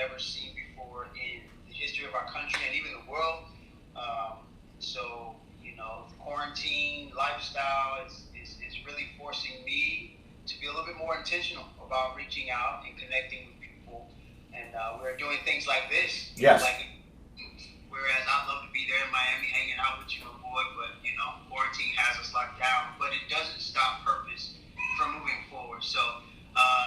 never seen before in the history of our country and even the world. So, the quarantine lifestyle is really forcing me to be a little bit more intentional about reaching out and connecting with people. And we're doing things like this. Yes. Whereas I'd love to be there in Miami hanging out with you and boy, but quarantine has us locked down. But it doesn't stop purpose from moving forward. So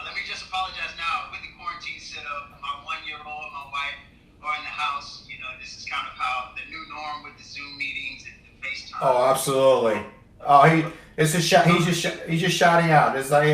let me just apologize now. With the quarantine set up, my 1-year-old and my wife are in the house. This is kind of how the new norm with the Zoom meetings and the FaceTime. Oh, absolutely. Oh, he's just shouting out. It's like,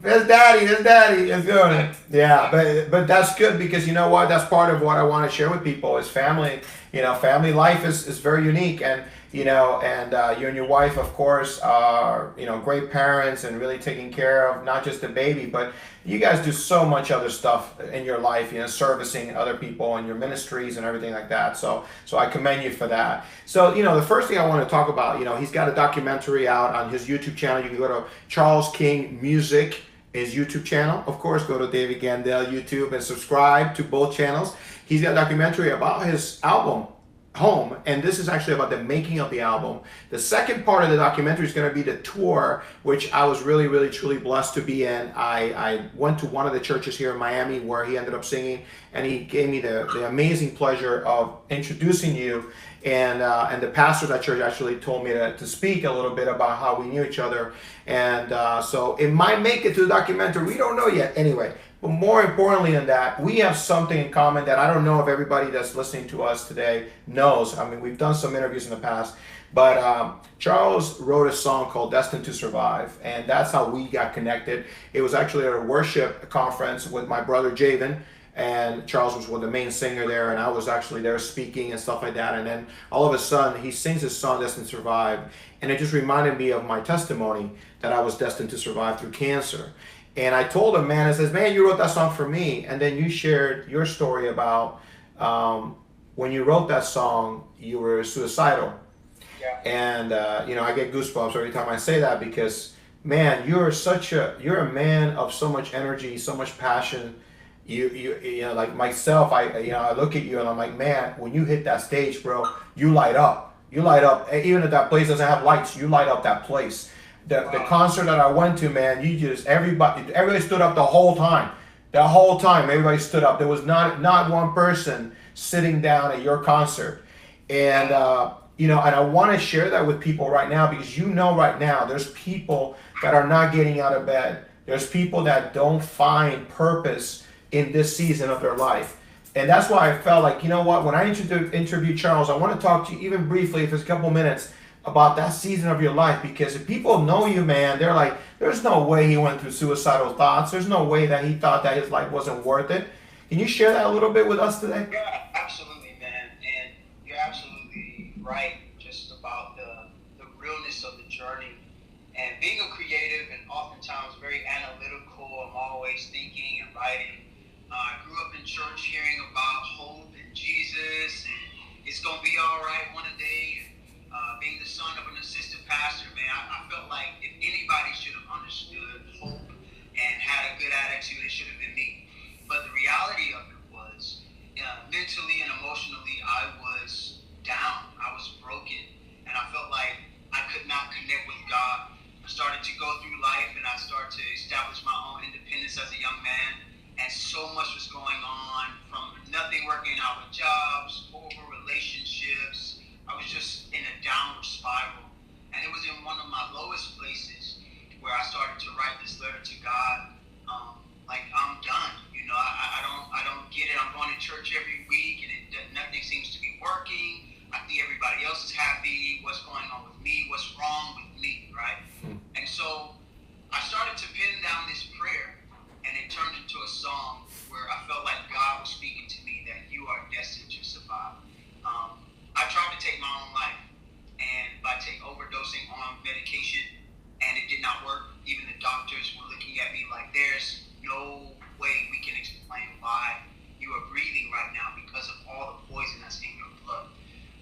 There's daddy is doing it. Yeah, but that's good, because you know what? That's part of what I want to share with people is family. Family life is very unique, and you and your wife, of course, are great parents and really taking care of not just the baby, but you guys do so much other stuff in your life, servicing other people and your ministries and everything like that. So I commend you for that. So the first thing I want to talk about, he's got a documentary out on his YouTube channel. You can go to CharlesKingMusic, his YouTube channel. Of course, go to David Gandell YouTube and subscribe to both channels. He's got a documentary about his album, Home, and this is actually about the making of the album. The second part of the documentary is going to be the tour, which I was really, really, truly blessed to be in. I went to one of the churches here in Miami where he ended up singing, and he gave me the amazing pleasure of introducing you. And the pastor of that church actually told me to speak a little bit about how we knew each other. And so it might make it to the documentary. We don't know yet. Anyway, but more importantly than that, we have something in common that I don't know if everybody that's listening to us today knows. I mean, we've done some interviews in the past, but Charles wrote a song called Destined To Survive, and that's how we got connected. It was actually at a worship conference with my brother Javen, and Charles was the main singer there, and I was actually there speaking and stuff like that. And then all of a sudden, he sings his song Destined To Survive, and it just reminded me of my testimony that I was destined to survive through cancer. And I told him, man, I says, man, you wrote that song for me. And then you shared your story about when you wrote that song, you were suicidal. Yeah. And I get goosebumps every time I say that, because, man, you're a man of so much energy, so much passion. You know, like myself, I look at you and I'm like, man, when you hit that stage, bro, you light up. You light up. Even if that place doesn't have lights, you light up that place. The concert that I went to, man, everybody stood up the whole time. The whole time, everybody stood up. There was not one person sitting down at your concert. And and I want to share that with people right now, because right now there's people that are not getting out of bed. There's people that don't find purpose in this season of their life. And that's why I felt like, when I interviewed Charles, I want to talk to you even briefly, if it's a couple minutes, about that season of your life. Because if people know you, man, they're like, there's no way he went through suicidal thoughts. There's no way that he thought that his life wasn't worth it. Can you share that a little bit with us today? Yeah, absolutely, man. And you're absolutely right just about the realness of the journey. And being a creative and oftentimes very analytical, I'm always thinking and writing. I grew up in church hearing about hope and Jesus, and it's going to be all right one day. Being the son of an assistant pastor, man, I felt like if anybody should have understood hope and had a good attitude, it should have been me. But the reality of it was, mentally and emotionally, I was down. I was broken. And I felt like I could not connect with God. I started to go through life, and I started to establish my own independence as a young man. And so much was going on, from nothing working out with jobs, horrible relationships. I was just in a downward spiral. And it was in one of my lowest places where I started to write this letter to God. Like, I'm done. I don't get it. I'm going to church every week, and nothing seems to be working. I think everybody else is happy. What's going on with me? What's wrong with me, right? And so I started to pin down this prayer, and it turned into a song where I felt like God was speaking to me that you are destined to survive. I tried to take my own life, and by overdosing on medication, and it did not work. Even the doctors were looking at me like, there's no way we can explain why you are breathing right now because of all the poison that's in your blood.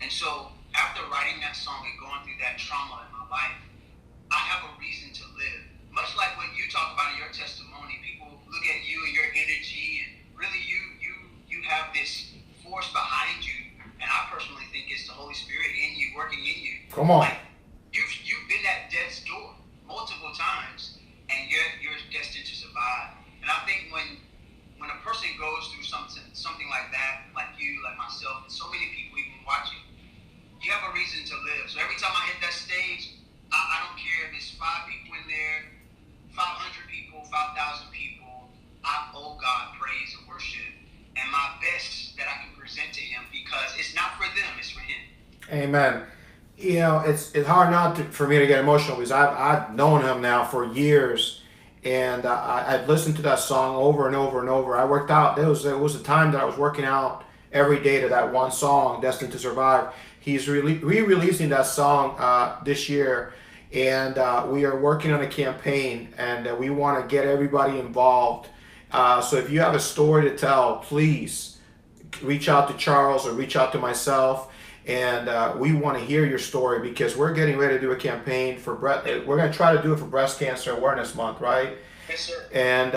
And so after writing that song and going through that trauma in my life, I have a reason to live. Much like what you talk Come on. Like, you've been at death's door multiple times, and you're destined to survive. And I think when a person goes through something like that, like you, like myself, and so many people even watching, you have a reason to live. So every time I hit that stage, I don't care if it's 5 people in there, 500 people, 5,000 people. I owe God praise and worship and my best that I can present to Him, because it's not for them, it's for Him. Amen. You know, it's hard not for me to get emotional because I've known him now for years, and I've listened to that song over and over and over. I worked out. It was a time that I was working out every day to that one song, "Destined to Survive." He's re-releasing that song this year, and we are working on a campaign, and we want to get everybody involved. So if you have a story to tell, please reach out to Charles or reach out to myself. And we want to hear your story, because we're getting ready to do a campaign for we're going to try to do it for Breast Cancer Awareness Month, right? Yes, sir. And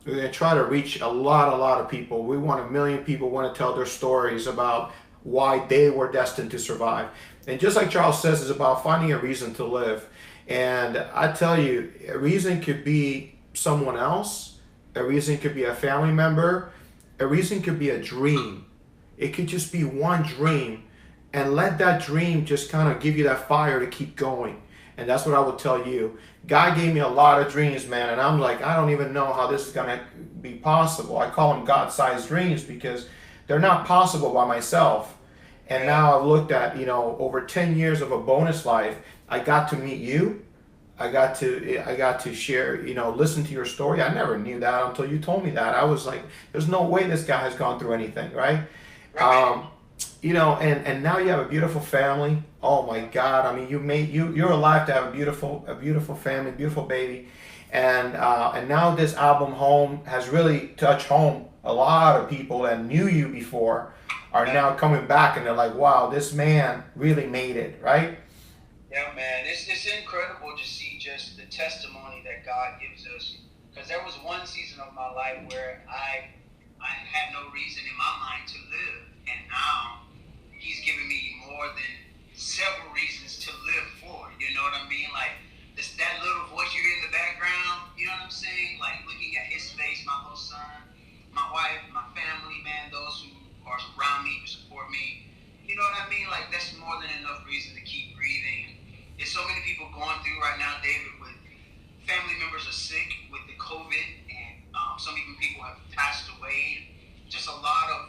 we're going to try to reach a lot of people. We want 1 million people want to tell their stories about why they were destined to survive. And just like Charles says, it's about finding a reason to live. And I tell you, a reason could be someone else. A reason could be a family member. A reason could be a dream. It could just be one dream. And let that dream just kind of give you that fire to keep going. And that's what I would tell you. God gave me a lot of dreams, man. And I'm like, I don't even know how this is going to be possible. I call them God-sized dreams because they're not possible by myself. And now I've looked at, over 10 years of a bonus life. I got to meet you. I got to share, listen to your story. I never knew that until you told me that. I was like, there's no way this guy has gone through anything, right? And now you have a beautiful family. Oh my God! I mean, you're alive to have a beautiful family, beautiful baby, and now this album Home has really touched home. A lot of people that knew you before are now coming back, and they're like, "Wow, this man really made it," right? Yeah, man, it's incredible to see just the testimony that God gives us. Because there was one season of my life where I had no reason in my mind to live. And now He's giving me more than several reasons to live for. You know what I mean? Like that little voice you hear in the background, you know what I'm saying? Like looking at his face, my little son, my wife, my family, man, those who are around me, who support me. You know what I mean? Like that's more than enough reason to keep breathing. There's so many people going through right now, David, with family members are sick with the COVID, and some even people have passed away. Just a lot of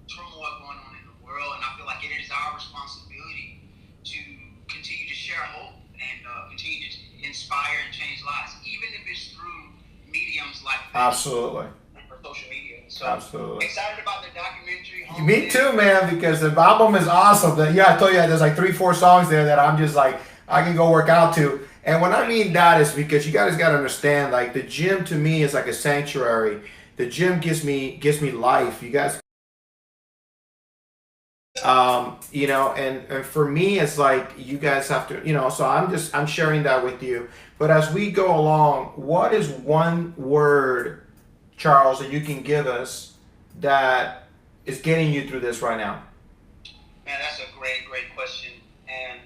turmoil going on in the world, and I feel like it is our responsibility to continue to share hope and continue to inspire and change lives, even if it's through mediums like this. Absolutely. For social media. So absolutely. Excited about the documentary. Me too, man, because the album is awesome. I told you there's like 3-4 songs there that I'm just like, I can go work out to. And when I mean that is because you guys got to understand, like the gym to me is like a sanctuary. The gym gives me life. You guys, and for me, it's like you guys have to, so I'm sharing that with you. But as we go along, what is one word, Charles, that you can give us that is getting you through this right now? Man, that's a great question. And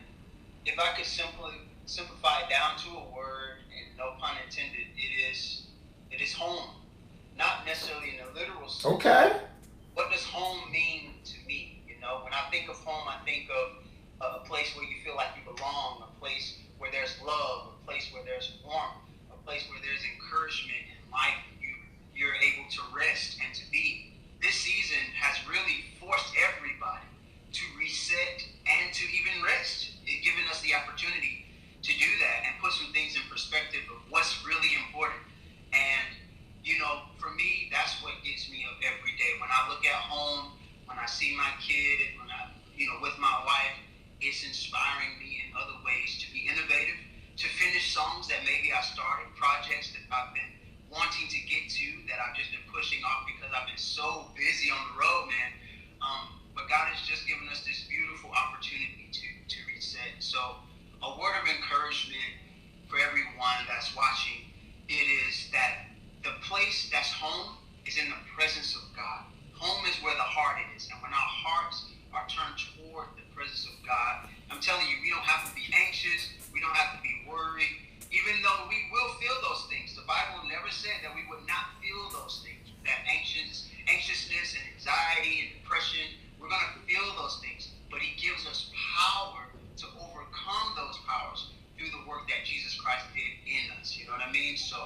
if I could simplify it down to a word, and no pun intended, it is home. Not necessarily in a literal sense. Okay. What does home mean to me? When I think of home, I think of a place where you feel like you belong, a place where there's love, a place where there's warmth, a place where there's encouragement in life. You're able to rest and to be. This season has really forced everybody to reset and to even rest. It's given us the opportunity to do that and put some things in perspective of what's really important. And, for me, that's what gets me up every day. When I look at home, when I see my kid, when I, with my wife, it's inspiring me in other ways to be innovative, to finish songs that maybe I started, projects that I've been wanting to get to that I've just been pushing off because I've been so busy on the road, man. But God has just given us this beautiful opportunity to reset. So a word of encouragement for everyone that's watching, it is that the place that's home is in the presence of God. Home is where the heart is. And when our hearts are turned toward the presence of God, I'm telling you, we don't have to be what I mean? So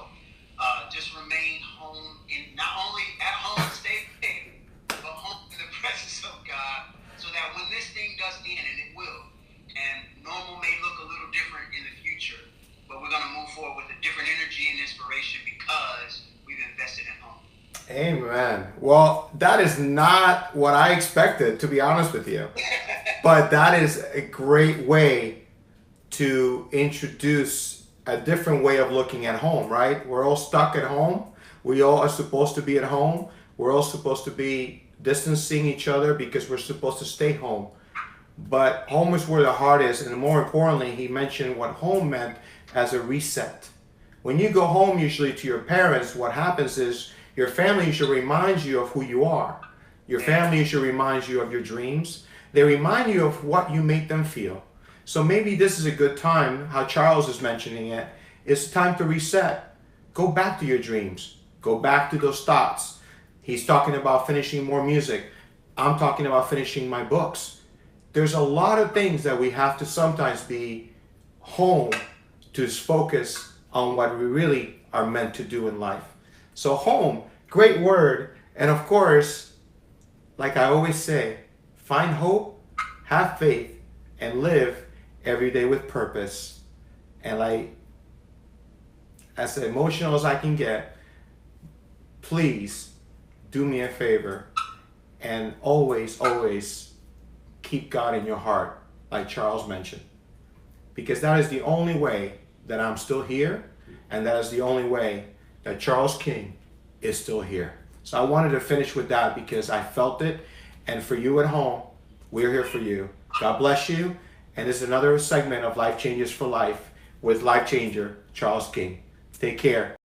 just remain home, not only at home and stay safe, but home in the presence of God, so that when this thing does end, and it will, and normal may look a little different in the future, but we're going to move forward with a different energy and inspiration because we've invested in home. Amen. Well, that is not what I expected, to be honest with you. But that is a great way to introduce a different way of looking at home, right? We're all stuck at home. We all are supposed to be at home. We're all supposed to be distancing each other because we're supposed to stay home. But home is where the heart is. And more importantly, he mentioned what home meant as a reset. When you go home, usually to your parents, what happens is your family should remind you of who you are. Your family should remind you of your dreams. They remind you of what you make them feel. So maybe this is a good time, how Charles is mentioning it. It's time to reset. Go back to your dreams. Go back to those thoughts. He's talking about finishing more music. I'm talking about finishing my books. There's a lot of things that we have to sometimes be home to focus on what we really are meant to do in life. So home, great word. And of course, like I always say, find hope, have faith, and live every day with purpose. And like, as emotional as I can get, please do me a favor and always, always keep God in your heart, like Charles mentioned. Because that is the only way that I'm still here, and that is the only way that Charles King is still here. So I wanted to finish with that because I felt it. And for you at home, we're here for you. God bless you. And this is another segment of Life Changes for Life with Life Changer, Charles King. Take care.